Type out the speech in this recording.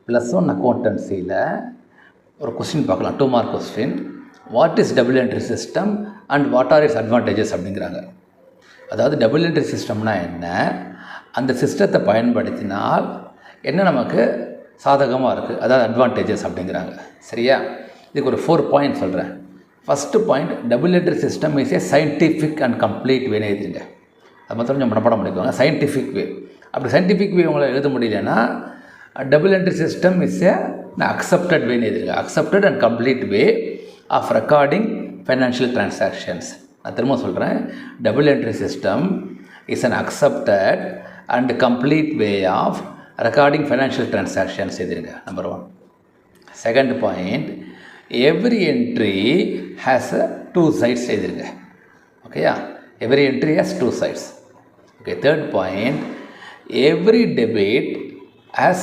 +1 அக்கௌண்டன்சியில் ஒரு கொஸ்டின் பார்க்கலாம், 2 mark question. What is double entry system and what are it's advantages அப்படிங்கிறாங்க. அதாவது double entry சிஸ்டம்னா என்ன, அந்த சிஸ்டத்தை பயன்படுத்தினால் என்ன நமக்கு சாதகமாக இருக்குது, அதாவது அட்வான்டேஜஸ் அப்படிங்கிறாங்க. சரியா? இதுக்கு ஒரு 4 பாயிண்ட் சொல்கிறேன். First point, double entry system is a scientific and complete வேன்னு எழுதிருங்க. அது மாத்திரம் கொஞ்சம் மனப்பாடம் பண்ணிக்கோங்க. Scientific way. அப்படி சயின்டிஃபிக் வே உங்களை எழுத முடியலன்னா double entry system is a accepted வேன்னு எழுதிருங்க. Accepted and complete way of recording financial transactions. நான் திரும்ப சொல்கிறேன், double entry system is an accepted and complete way of recording financial transactions எழுதிருங்க. Number 1. Second point, every entry has 2 sides எழுதிருங்க. ஓகேயா? Every entry has 2 sides. Okay, third point, every debit has